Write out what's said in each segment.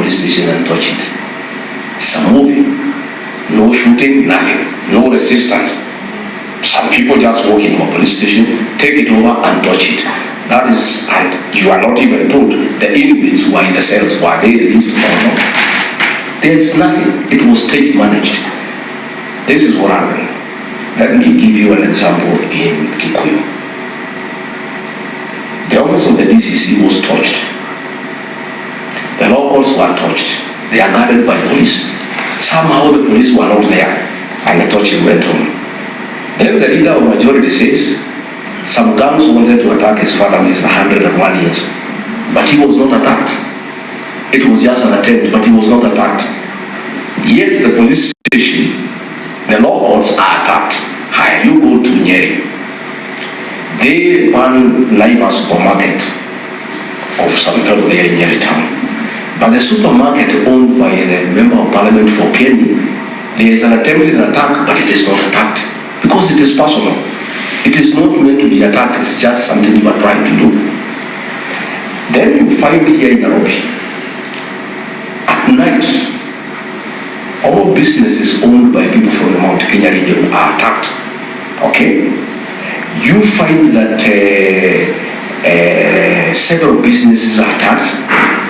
police station and touch it. It's a movie. No shooting, nothing. No resistance. Some people just walk into a police station, take it over and touch it. That is, and you are not even told the inmates who are in the cells, were they released or not. There's nothing. It was state managed. This is what happened. Let me give you an example in Kikuyu. The office of the DCC was touched. The locals were touched. They are guarded by police. Somehow the police were not there and the touching went on. Then the leader of majority says some gangs wanted to attack his father who is 101 years, but he was not attacked. It was just an attempt, but he was not attacked. Yet the police station, the locals are attacked. Hi, you go to Nyeri. They burn Liva supermarket of some fellow there in Nyeri town. But the supermarket owned by the member of parliament for Kenya, there is an attempted attack, but it is not attacked because it is personal. It is not meant to be attacked. It's just something you are trying to do. Then you find here in Nairobi, at night, all businesses owned by people from the Mount Kenya region are attacked. Okay? You find that several businesses are attacked.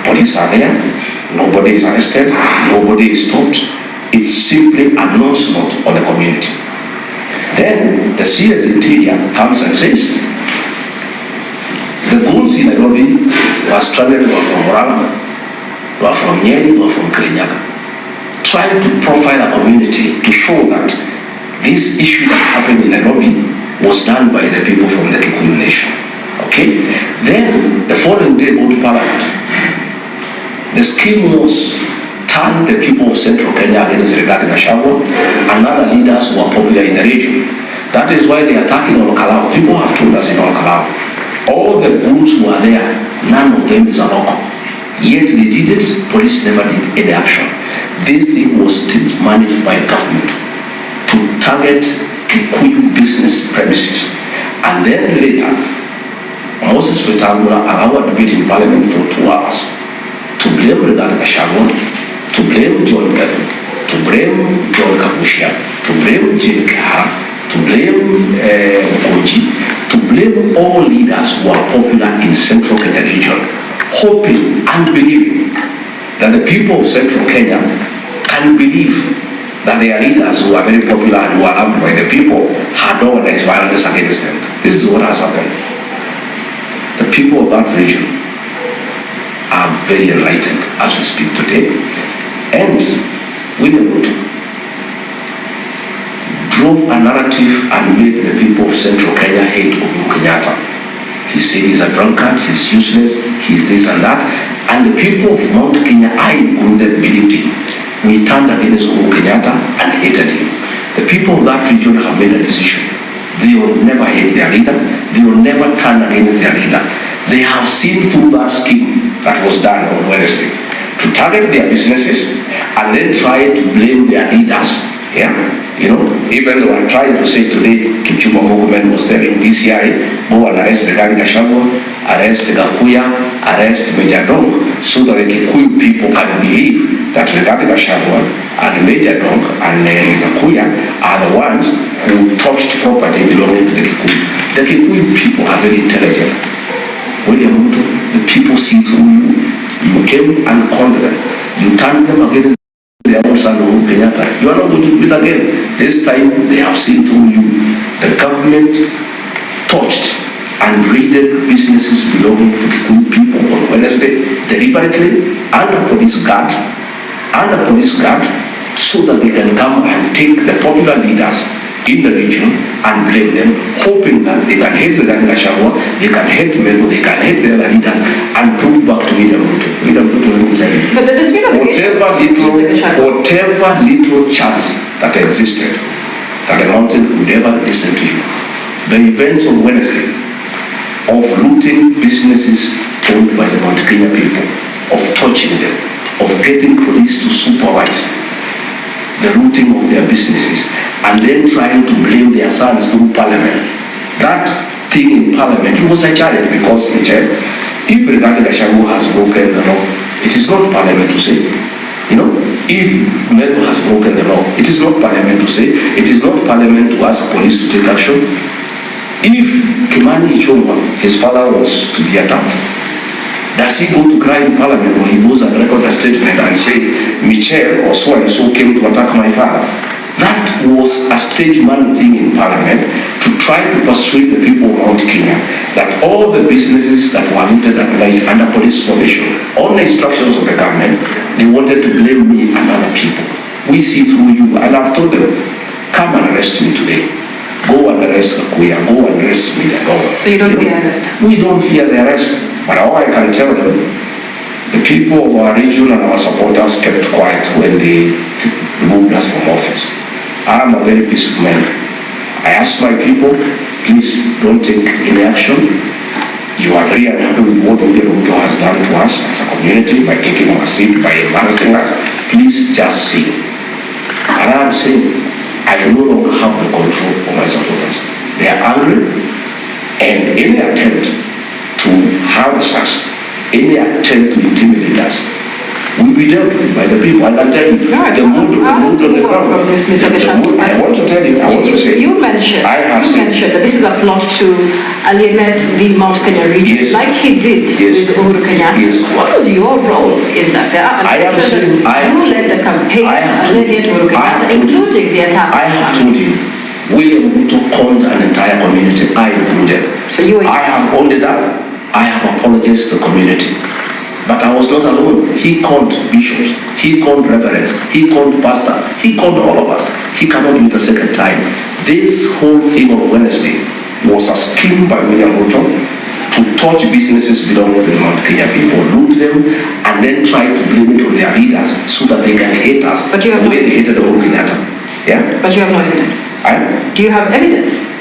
Police are there. Nobody is arrested. Nobody is stopped. It's simply an onslaught on the community. Then the CS Interior comes and says, the goons in Nairobi were stranded, were from Murang'a, were from Nyeri, were from Kirinyaga, trying to profile a community to show that this issue that happened in Nairobi was done by the people from the Kikuyu nation. Okay? Then the following day go to Parliament. The scheme was turn the people of Central Kenya against Gachagua and other leaders who are popular in the region. That is why they are attacking on Kalau. People have told us in Kalau. All the groups who are there, none of them is a local. Yet they did it, police never did any action. This thing was still managed by government to target Kikuyu business premises. And then later, Moses Wetangula allowed a debate in parliament for 2 hours to blame Gachagua, to blame John Gathu, to blame John Kabushia, to blame Jane Kihara, to blame Okoji, to blame all leaders who are popular in Central Kenya region, hoping and believing that the people of Central Kenya can believe that their leaders who are very popular and who are loved by the people had organized violence against them. This is what has happened. The people of that region are very enlightened as we speak today. And William Ruto drove a narrative and made the people of Central Kenya hate Uhuru Kenyatta. He said he's a drunkard, he's useless, he's this and that. And the people of Mount Kenya, I included, believed him. We turned against Uhuru Kenyatta and hated him. The people of that region have made a decision. They will never hate their leader. They will never turn against their leader. They have seen through that scheme that was done on Wednesday to target their businesses and then try to blame their leaders. Yeah, you know, even though I'm trying to say today, Kipchumba Murkomen was telling DCI, go and arrest Gachagua, arrest Gakuya, arrest Major Dong, so that the Kikuyu people can believe that Gachagua and Major Dong and Gakuya are the ones who touched property belonging to the Kikuyu. The Kikuyu people are very intelligent. William Ruto, the people see through you. You came and called them. You turned them against their own son Uhuru Kenyatta. You are not going to do it again. This time they have seen through you. The government touched and raided businesses belonging to Kikuyu people on Wednesday deliberately under police guard, so that they can come and take the popular leaders in the region and blame them, hoping that they can hate the Gachagua, they can hate Mego, they can hate the other leaders, and prove back to William Ruto. William Ruto, let me tell you, but whatever little chance that existed, that the mountain would ever listen to you. The events of Wednesday, of looting businesses owned by the Mount Kenya people, of touching them, of getting police to supervise the looting of their businesses, and then trying to blame their sons through parliament. That thing in parliament, it was a challenge because if Gachagua has broken the law, It is not Parliament to say. You know, if Meru has broken the law, it is not Parliament to say. It is not Parliament to ask police to take action. If Kimani Ichung'wah, his father, was to be attacked, does he go to cry in Parliament, or he goes and record a statement and say, Michelle or so and so came to attack my father? That was a stage money thing in Parliament to try to persuade the people around Kenya that all the businesses that were looted at night under police supervision, on the instructions of the government, they wanted to blame me and other people. We see through you, and I've told them, come and arrest me today. Go and arrest Gachagua, go and arrest me. So you don't fear arrest? We don't fear the arrest. But all I can tell them, the people of our region and our supporters kept quiet when they removed us from office. I am a very peaceful man. I asked my people, please don't take any action. You are very unhappy with what William Ruto has done to us as a community by taking our seat, by embarrassing us. Please just see. And I am saying, I no longer have the control of my supporters. They are angry, and any attempt to harm us, any attempt to intimidate us, will be dealt with by the people. I can tell you, the mood on the ground. From this, Mr. Gachagua. I want to tell you, you mentioned that this is a plot to alienate the Mount Kenya region, yes, like he did with Uhuru Kenyatta. Yes. What was your role in that? You led the campaign against Uhuru Kenyatta, including the attack. I have told you, William Ruto conned an entire community, I included. So I have owned it up. I have apologized to the community. But I was not alone. He called bishops, he called reverends, he called pastor, he called all of us. He cannot do it a second time. This whole thing on Wednesday was a scheme by William Ruto to touch businesses belonging to the Mount Kenya people, loot them, and then try to blame it on their leaders so that they can hate us. But you have the way they hated the whole Kenyatta. Yeah? But you have no evidence. Do you have evidence?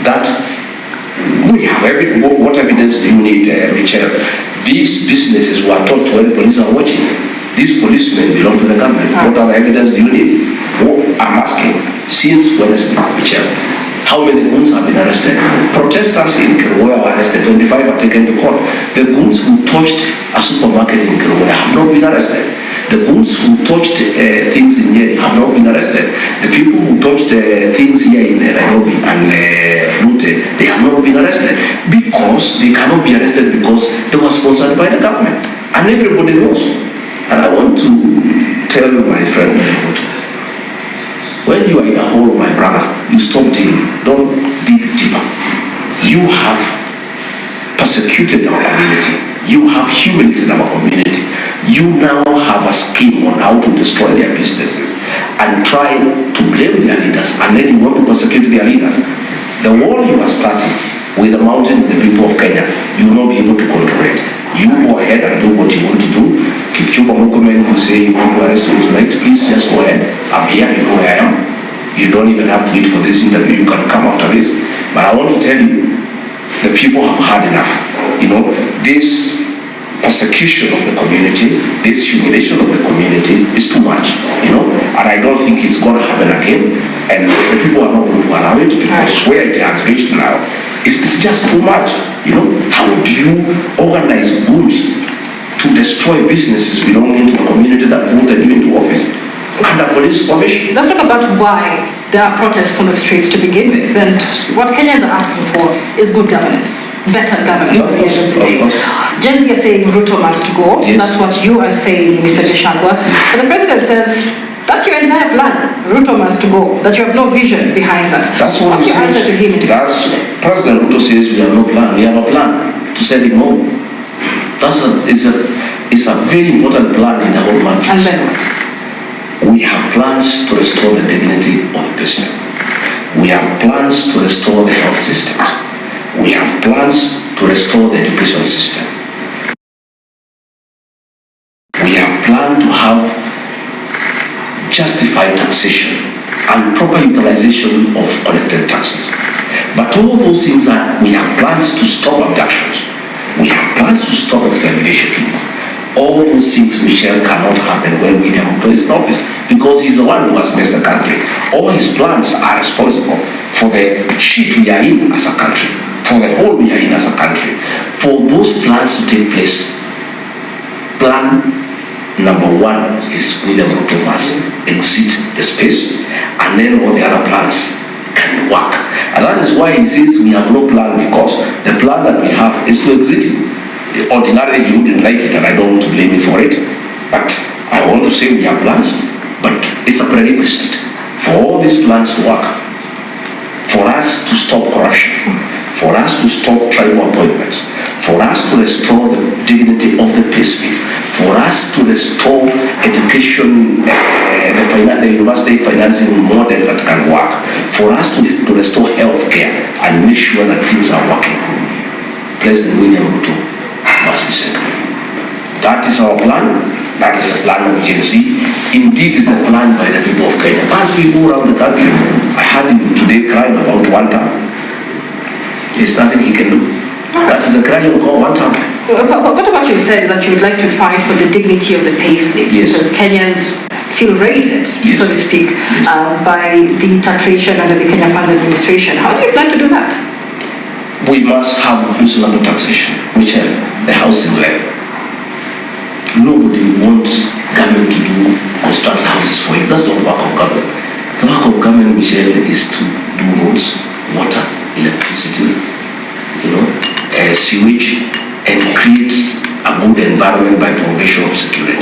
That we have what evidence do you need, Michelle? These businesses were taught when police are watching. These policemen belong to the government. What other evidence do you need? I'm asking, since Wednesday, Michelle, how many goons have been arrested? Protesters in Kiruwe were arrested, 25 are taken to court. The goons who touched a supermarket in Kiruwe have not been arrested. The goons who touched things in here have not been arrested. The people who touched things here in Nairobi and looted, they have not been arrested because they cannot be arrested because they were sponsored by the government. And everybody knows. And I want to tell my friend, when you are in a hole, my brother, you stop digging. Don't dig deeper. You have persecuted our community. You have humiliated our community. You now have a scheme on how to destroy their businesses and try to blame their leaders, and then you want to persecute their leaders. The war you are starting with the mountain and the people of Kenya, you will not be able to control it. You go ahead and do what you want to do. Kipchumba Murkomen, you say you want to arrest me tonight, please just go ahead. I'm here, you know where I am. You don't even have to wait for this interview, you can come after this. But I want to tell you, the people have had enough. You know, this persecution of the community, this humiliation of the community is too much, you know, and I don't think it's going to happen again, and the people are not going to allow it because where it has reached now, it's just too much, you know. How do you organize goons to destroy businesses belonging to a community that voted you into office under police supervision? Let's talk about why there are protests on the streets to begin with, and what Kenyans are asking for is good governance, better governance at the end of the day. Gen Z are saying Ruto must go. Yes. That's what you are saying, Mr. Gachagua. But the president says that's your entire plan. Ruto must go. That you have no vision behind that. That's what What's your answer to him? President Ruto says we have no plan. We have a plan to send him home. It's a very important plan in the whole country. And then what? We have plans to restore the dignity of the patient. We have plans to restore the health systems. We have plans to restore the education system. We have planned to have justified taxation and proper utilization of collected taxes. But all those things we have plans to stop abductions. We have plans to stop examination killings. All those things, Michelle, cannot happen when William Ruto is in office because he's the one who has messed the country. All his plans are responsible for the shit we are in as a country, for the hole we are in as a country. For those plans to take place, plan Number one is William Ruto must exit the space, and then all the other plans can work. And that is why he says we have no plan, because the plan that we have is to exit. Ordinarily, he wouldn't like it, and I don't want to blame him for it. But I want to say we have plans, but it's a prerequisite for all these plans to work. For us to stop corruption, for us to stop tribal appointments, for us to restore the dignity of the payslip, for us to restore education, the university financing model that can work, for us to restore health care and make sure that things are working. President William Ruto must be second. That is our plan. That is the plan of Gen Z. Indeed, it's a plan by the people of Kenya. As we go around the country, I heard him today crying about one time. There's nothing he can do. That is a crying call one time. What about you said that you would like to fight for the dignity of the payslip? Yes. Because Kenyans feel raided, yes, so to speak, yes, by the taxation under the Kenya Funds Administration. How do you plan to do that? We must have reasonable taxation, Michelle, the housing level. Nobody wants government to do construct houses for you. That's not the work of government. The work of government, Michelle, is to do roads, water, electricity, sewage, and create a good environment by provision of security.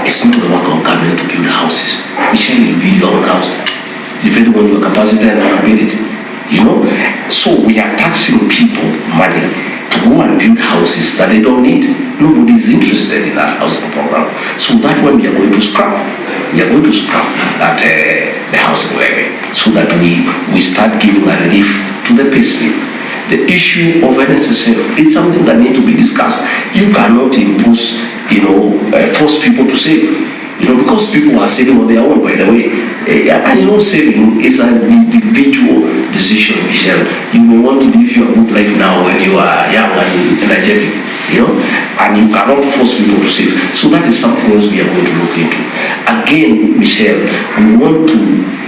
It's not the work of government to build houses. Michelle, you build your own house, depending on your capacity and ability. So we are taxing people money to go and build houses that they don't need. Nobody is interested in that housing program. So that one we are going to scrap. We are going to scrap that the housing levy, so that we start giving a relief to the payslip. The issue of NSSF is something that needs to be discussed. You cannot impose, force people to save. Because people are saving on their own, by the way. And saving is an individual decision, Michelle. You may want to live your good life now when you are young and energetic, and you cannot force people to save. So that is something else we are going to look into. Again, Michelle, we want to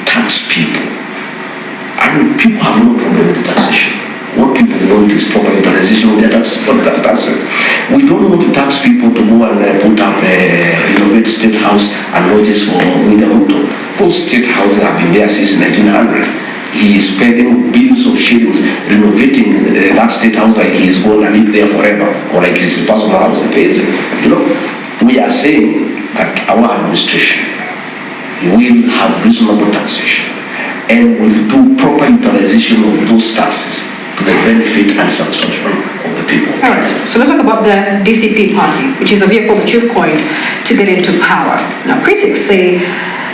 tax people. And people have no problem with taxation. What people want is proper utilization of their taxes. We don't want to tax people to go and put up renovate state house and lodges for William Ruto. Those state houses have been there since 1900. He is spending billions of shillings renovating that state house like he is going to live there forever, or like it's a personal house. We are saying that our administration will have reasonable taxation and will do proper utilization of those taxes to the benefit and satisfaction of the people. All right, so let's talk about the DCP party, which is a vehicle that you've coined to get into power. Now, critics say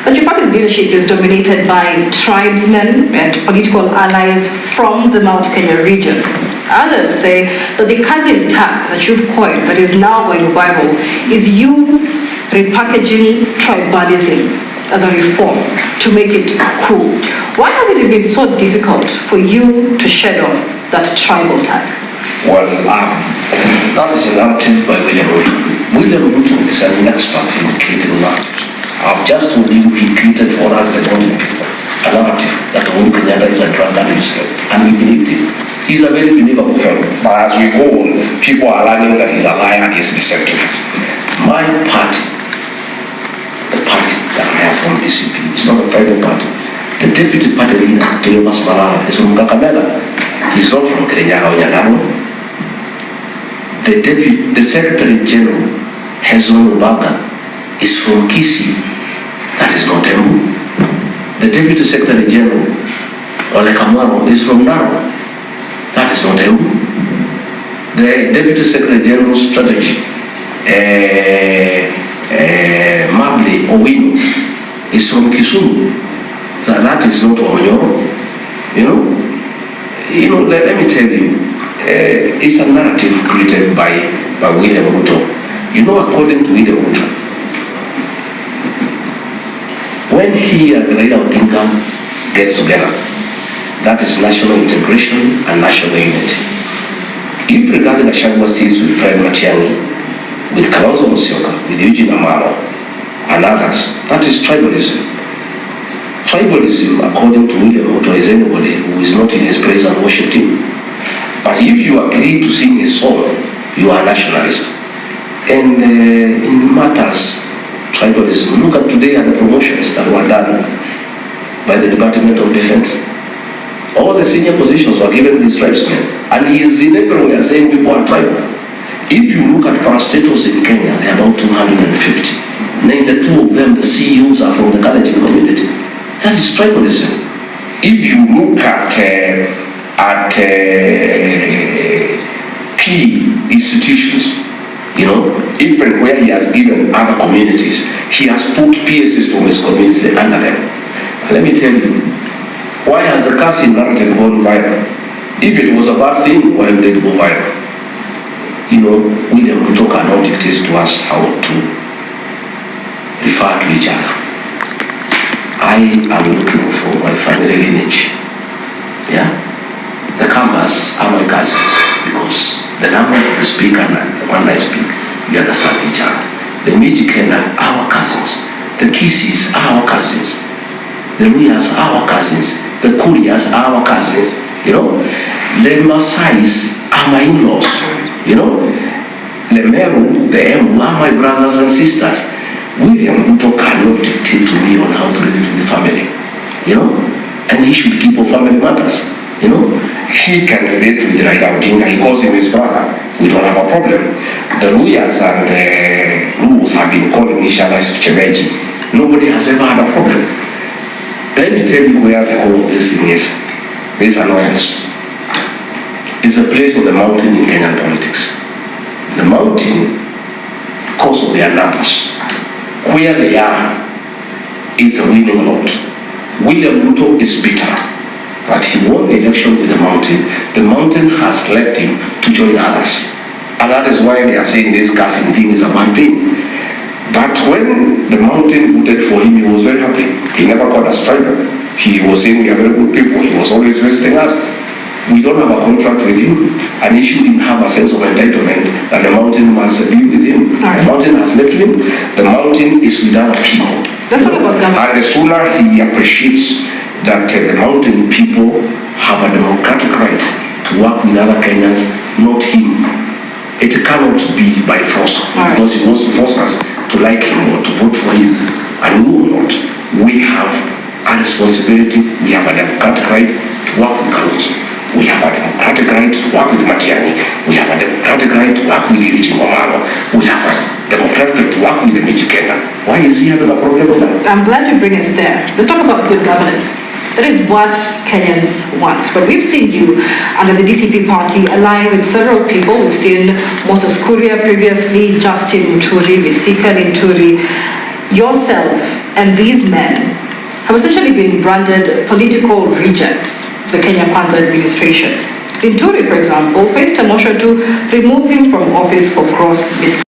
that your party's leadership is dominated by tribesmen and political allies from the Mount Kenya region. Others say that the cousin tag that you've coined that is now going viral is you repackaging tribalism as a reform to make it cool. Why has it been so difficult for you to shed off that tribal tag? Well, that is a narrative by William Ruto. William Ruto is an expert in creating narratives. I've just told you he created for us the only people a narrative that Uhuru Kenyatta is a drug addict, and we believed it. He's a very believable fellow. But as we go on, people are learning that he's a liar and he's deceptive. My party, the party that I have from DCP, is not a private party. The deputy party leader, Cleopas Malala, is from Kakamega. He's not from Kenya or Nyandarua. The Secretary General, Hezron Ubaga, is from Kisii. That is not Embu. The Deputy Secretary General, Ole Kamwaro, is from Narok. That is not Embu. The Deputy Secretary General Strategy, Mabli Owino, is from Kisumu. That is not Onyoro. Let me tell you, it's a narrative created by William Ruto. According to William Ruto, when he and Raila Odinga gets together, that is national integration and national unity. If Gachagua sits with Fred Matiang'i, with Kalonzo Musyoka, with Eugene Amaro, and others, that is tribalism. Tribalism, according to William Ruto, is anybody who is not in his praise and worship team. But if you agree to sing his song, you are a nationalist. And in matters Tribalism. Look at today at the promotions that were done by the Department of Defense. All the senior positions were given to these tribesmen, and he is in everywhere saying people are tribal. If you look at parastatals in Kenya, they are about 250. 92 of them, the CEOs are from the Kalenjin community. That is tribalism. If you look at key institutions, even where he has given other communities, he has put PSs from his community under them. And let me tell you, why has the casting narrative gone viral? If it was a bad thing, why would it go viral? William Ruto cannot dictate to us how to refer to each other. I am looking for my family lineage. Yeah? The Kambas are my cousins because the language they speak and the one I speak, we understand each other. The Mijikenda are our cousins. The Kisis are our cousins. The Ruyas are our cousins. The Kurias are our cousins. The Masais are my in-laws. The Meru, the Embu are my brothers and sisters. William Ruto cannot dictate to me on how to relate to the family. And he should keep on family matters. He can relate with Raila Odinga. He calls him his brother. We don't have a problem. The Luyas and Lus have been calling each other Chemeji. Nobody has ever had a problem. Let me tell you where the whole of this thing is. This annoyance. It's a place of the mountain in Kenyan politics. The mountain, because of their numbers, where they are, is a winning lot. William Ruto is bitter that he won the election with the mountain. The mountain has left him to join others. And that is why they are saying this casting thing is a bad thing. But when the mountain voted for him, he was very happy. He never called us tribal. He was saying we are very good people. He was always visiting us. We don't have a contract with him, and he shouldn't have a sense of entitlement that the mountain must be with him. Right. The mountain has left him. The mountain is with other people. Let's talk about government. And the sooner he appreciates that the mountain people have a democratic right to work with other Kenyans, not him. It cannot be by force, right, because he wants to force us to like him or to vote for him, and we will not. We have a responsibility. We have a democratic right to work with Kalos. We have a democratic right to work with Matiani. We have a democratic right to work with Iriti Momalo. We have a democratic right to work with the Mijikenda. Why is he having a problem with that? I'm glad you bring us there. Let's talk about good governance. That is what Kenyans want. But we've seen you under the DCP party align with several people. We've seen Moses Kuria previously, Justin Muturi, Mithika Linturi. Yourself and these men have essentially been branded political rejects, the Kenya Kwanza administration. Linturi, for example, faced a motion to remove him from office for gross misconduct.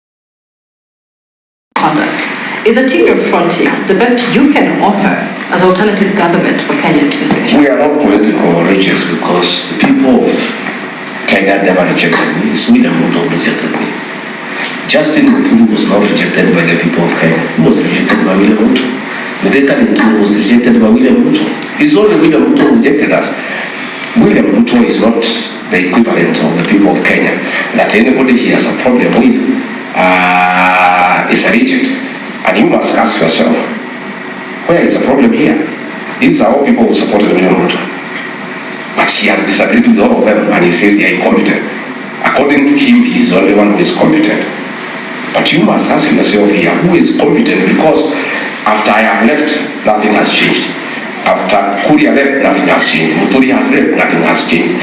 Is a team of frontier the best you can offer as alternative government for Kenya administration? We are not political rejects because the people of Kenya never rejected me. It's William Ruto who rejected me. Justin Muturi was not rejected by the people of Kenya. He was rejected by William Ruto. Mithika Linturi was rejected by William Ruto. It's only William Ruto who rejected us. William Ruto is not the equivalent of the people of Kenya. That anybody he has a problem with is a reject. And you must ask yourself, where is the problem here? These are all people who supported William Ruto. But he has disagreed with all of them and he says they are incompetent. According to him, he is the only one who is competent. But you must ask yourself here, who is competent? Because after I have left, nothing has changed. After Kuria left, nothing has changed. Muturi has left, nothing has changed.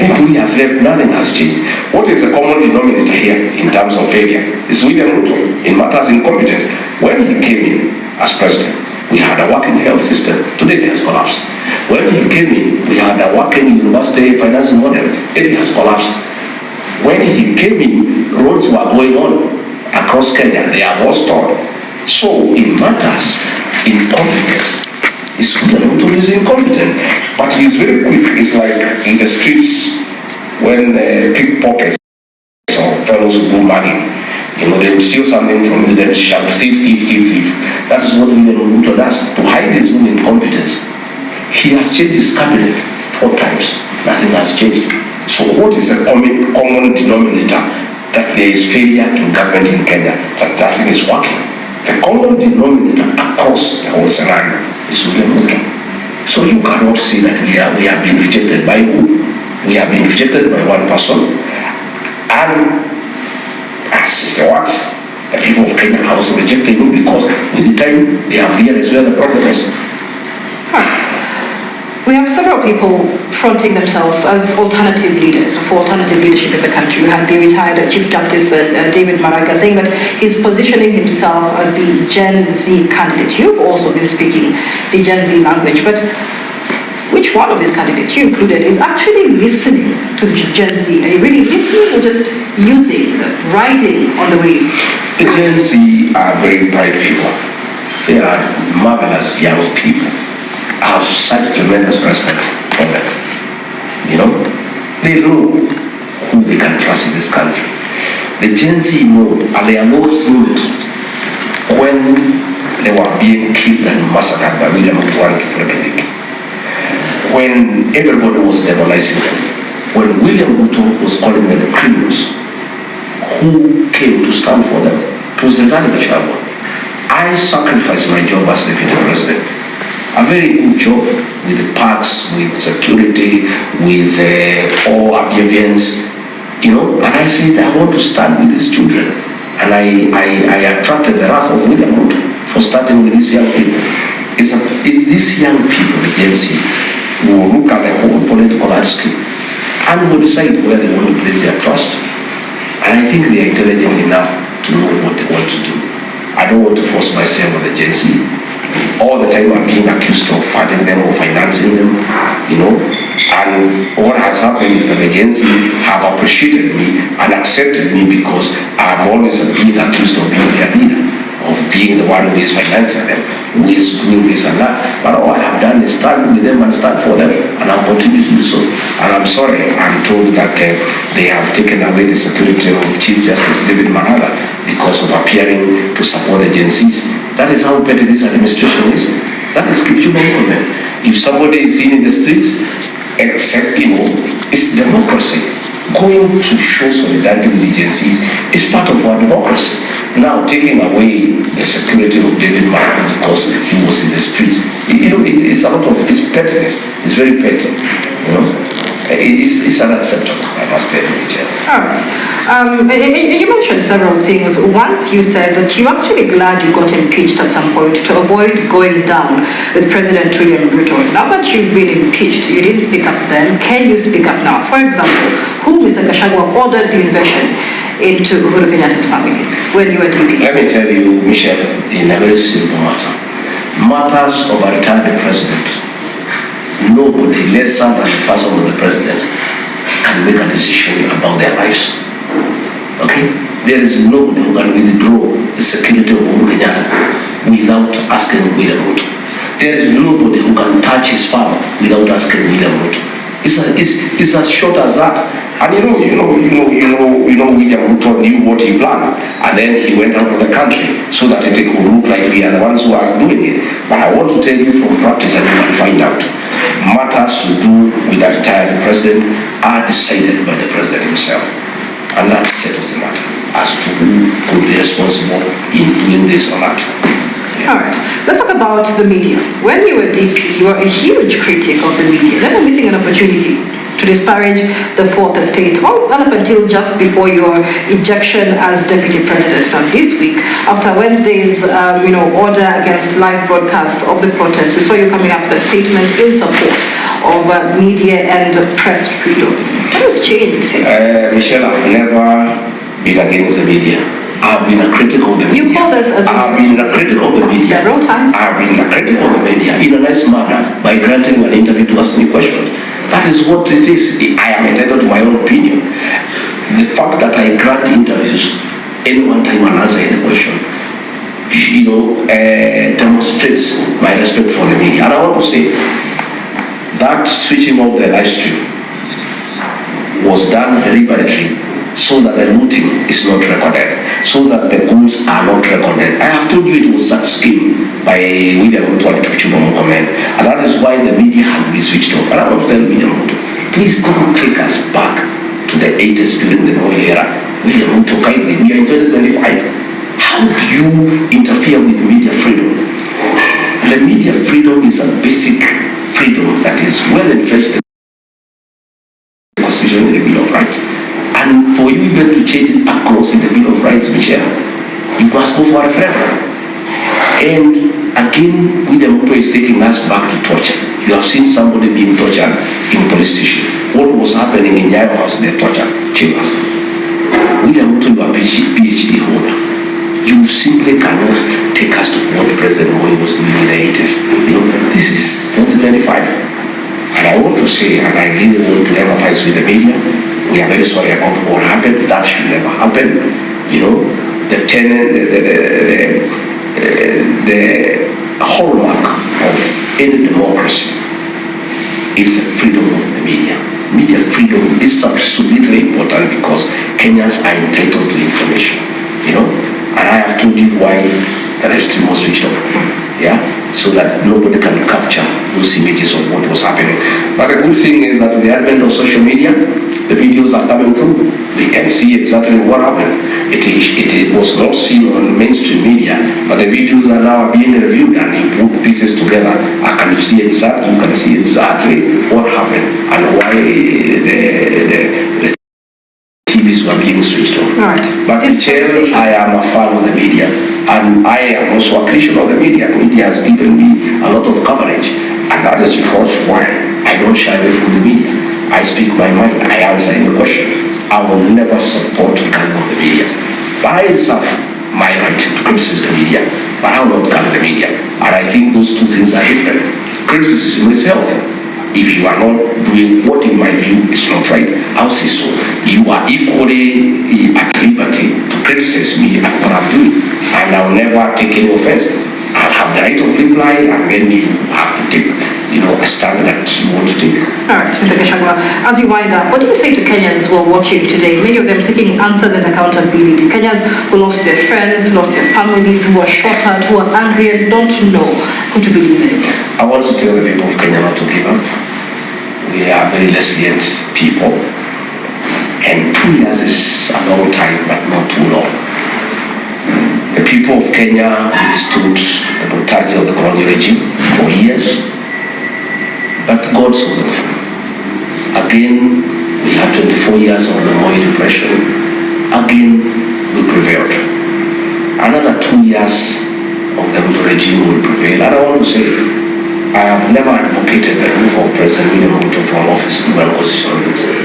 Muturi has left, nothing has changed. What is the common denominator here in terms of failure? It's William Ruto in matters of incompetence. When he came in as president, we had a working health system. Today it has collapsed. When he came in, we had a working university financing model. It has collapsed. When he came in, roads were going on across Kenya. They are all stored. So in matters incompetence, it's William Ruto is incompetent, but he's very quick. It's like in the streets when pickpockets or fellows who go money, they would steal something from you, then shout, thief, thief, thief, thief. That is what William Ruto does to hide his own incompetence. He has changed his cabinet 4 times. Nothing has changed. So what is the common denominator that there is failure in government in Kenya, that nothing is working. The common denominator across the whole scenario is William Ruto. So you cannot say that we have been rejected by who? We have been rejected by one person, and as the works, the people of Kenya are also rejecting him because with the time they have realized where the problem is. Right. We have several people fronting themselves as alternative leaders for alternative leadership in the country. We had the retired Chief Justice David Maraga saying that he's positioning himself as the Gen Z candidate. You've also been speaking the Gen Z language, but which one of these candidates you included is actually listening to the Gen Z? Are you really listening or just using, riding on the wave? The Gen Z are very bright people. They are marvelous young people. I have such tremendous respect for them. You know, they know who they can trust in this country. The Gen Z know, and they are most moved when they were being killed and massacred by William Ruto and Kifreke. When everybody was demonizing them, when William Ruto was calling them the criminals, who came to stand for them? It was the Gachagua. I sacrificed my job as deputy president. A very good job with the parks, with security, with all appearance, you know. And I said, I want to stand with these children. And I attracted the wrath of William Ruto for starting with these young people. It's these young people, the Gen Z, who will look at the whole political landscape and will decide where they want to place their trust. And I think they are intelligent enough to know what they want to do. I don't want to force myself on the Gen Z. All the time I'm being accused of funding them or financing them, you know. And what has happened is that the Gen Z have appreciated me and accepted me because I'm always being accused of being their leader, of being the one who is financing them, who is doing this and that. But all I have done is stand with them and stand for them, and I'll continue to do so. And I'm sorry, I'm told that they have taken away the security of Chief Justice David Maraga because of appearing to support the Gen Zs. That is how petty this administration is. That is Kipchumba Murkomen. If somebody is seen in the streets, except, you know, it's democracy. Going to show solidarity with the agencies is part of our democracy. Now, taking away the security of David Maraga because he was in the streets, you know, it's a lot of, it's pettiness. It's very petty, you know. It's unacceptable, I must tell you, Michelle. All right. You mentioned several things. Once you said that you're actually glad you got impeached at some point to avoid going down with President William Ruto. Now that you've been impeached, you didn't speak up then. Can you speak up now? For example, who Mr. Gachagua ordered the invasion into Uhuru Kenyatta's family when you were DP? Let me tell you, Michelle, in a very simple matter. Matters of a retired president, nobody lesser than the person of the president can make a decision about their lives. Okay? There is nobody who can withdraw the security of Uhuru Kenyatta without asking William Ruto. There is nobody who can touch his father without asking William Ruto. It's as short as that. And William Ruto knew what he planned, and then he went out of the country so that it could look like we are the ones who are doing it. But I want to tell you from practice, and you can find out, matters to do with a retired president are decided by the president himself, and that settles the matter as to who could be responsible in doing this or not. All right, let's talk about the media. When you were DP, you were a huge critic of the media, never missing an opportunity to disparage the Fourth Estate, all up until just before your ejection as Deputy President. Now this week, after Wednesday's order against live broadcasts of the protest, we saw you coming up with a statement in support of media and press freedom. What has changed since? Michelle, I've never been against the media. I've been a critic of the media. You called us as I've been a critic of the media several times. I've been a critic of the media in a nice manner by granting an interview to ask me questions. That is what it is. I am entitled to my own opinion. The fact that I grant interviews any one time and answer any question, demonstrates my respect for the media. And I want to say that switching off the live stream was done deliberately so that the looting is not recorded, so that the goods are not recorded. I have told you it was that scheme by William Ruto and Kipchumba Murkomen, and that is why the media had to be switched off. And I want to tell William Ruto, please don't take us back to the 80s during the Moi era, William Ruto kindly, we are in 2025. How do you interfere with media freedom? The media freedom is a basic freedom that is well entrenched in the Constitution and the Bill of Rights. And for you even to change it across in the Bill of Rights, Michelle, you must go for a referendum. And again, William Ruto is taking us back to torture. You have seen somebody being tortured in police station. What was happening in Nyayo House, the torture chambers? William Ruto, you are PhD holder. You simply cannot take us to what President Moi was doing in the 80s. You know, this is 2025. And I want to say, and I really want to empathize with the media, we are very sorry about what happened. That should never happen. You know, the hallmark of any democracy is the freedom of the media. Media freedom is absolutely important because Kenyans are entitled to information, you know, and I have told you why the live stream was switched off, yeah, so that nobody can capture those images of what was happening. But the good thing is that with the advent of social media, the videos are coming through. We can see exactly what happened. It was not seen on mainstream media, but the videos are now being reviewed, and you put pieces together. You can see exactly what happened and why the TVs were being switched off. Right. But I am a fan of the media, and I am also a Christian of the media. The media has given me a lot of coverage, and that is because why I don't shy away from the media. I speak my mind, I answer any question. I will never support the kind of the media. But I reserve my right to criticize the media, but I will not cover the media. And I think those two things are different. Criticism is healthy. If you are not doing what in my view is not right, I'll say so. You are equally at liberty to criticize me and what I'm doing. And I'll never take any offense. I'll have the right of reply, and then you have to take, you know, a stand that you want to take. All right, Mr. Gachagua, as we wind up, what do you say to Kenyans who are watching today, many of them seeking answers and accountability? Kenyans who lost their friends, lost their families, who are shot at, who are angry and don't know who to believe in. I want to tell the people of Kenya not to give up. We are very resilient people, and 2 years is a long time, but not too long. The people of Kenya withstood the brutality of the colonial regime for years, but God saw them through. Again, we had 24 years of the Moi depression. Again, we prevailed. Another 2 years of the Ruto regime will prevail. And I want to say, I have never advocated the removal of President William Ruto from office through an opposition reason.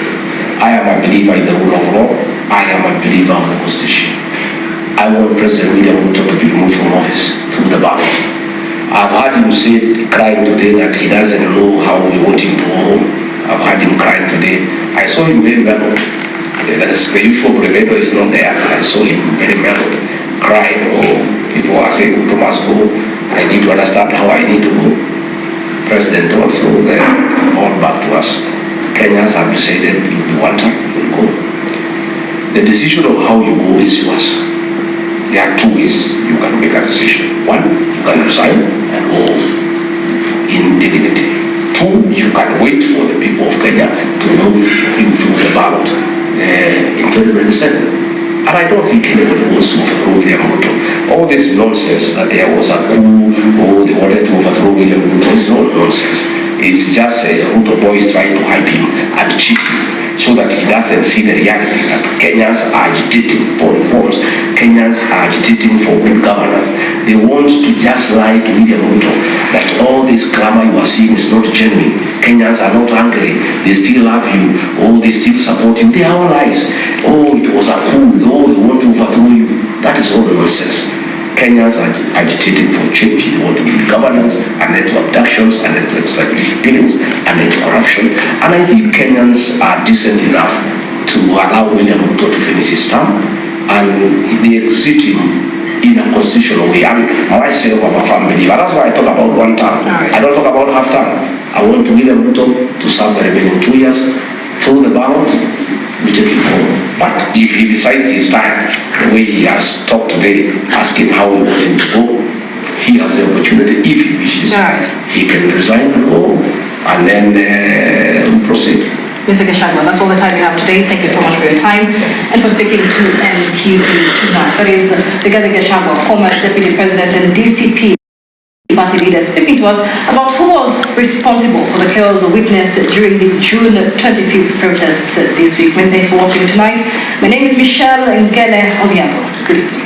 I am a believer in the rule of law. I am a believer of the Constitution. I want President William Ruto to be removed from office through the ballot. I've heard him say, crying today, that he doesn't know how we want him to go home. I've heard him crying today. I saw him very mellow. The usual bravado is not there. I saw him very mellow, crying. Oh, people are saying, Ruto must go. I need to understand how I need to go. President, don't throw the ball back to us. Kenyans have decided you want to, you'll go. The decision of how you go is yours. There are two ways you can make a decision. One, you can resign and go in dignity. Two, you can wait for the people of Kenya to move you through the ballot in 2027. And I don't think anybody wants to overthrow William Ruto. All this nonsense that there was a coup, or they wanted to overthrow William Ruto, is not nonsense. It's just Ruto boys trying to hype him and cheat him, so that he doesn't see the reality that Kenyans are agitating for reforms. Kenyans are agitating for good governance. They want to just lie to William Ruto that all this clamor you are seeing is not genuine. Kenyans are not angry. They still love you. Oh, they still support you. They are all lies. Oh, it was a coup. Oh, they want to overthrow you. That is all nonsense. Kenyans are agitating for change. They want to build governance, and then to abductions, and then to extrajudicial killings, and then to corruption. And I think Kenyans are decent enough to allow William Ruto to finish his term, and they exit him in a constitutional way. I mean, myself, I'm a firm believer. That's why I talk about one term. I don't talk about half term. I want William Ruto to serve the remaining 2 years through the ballot. We take him home. But if he decides his time, the way he has talked today, ask him how we want him to go, he has the opportunity, if he wishes, he can resign and go, and then we proceed. Mr. Gachagua, that's all the time we have today. Thank you so much for your time and for speaking to NTV tonight. That is Gachagua, former Deputy President and DCP party leader, speaking to us about who was responsible for the chaos witnessed during the June 25th protests this week. Many thanks for watching tonight. My name is Michelle Ngele Odiabo. Good evening.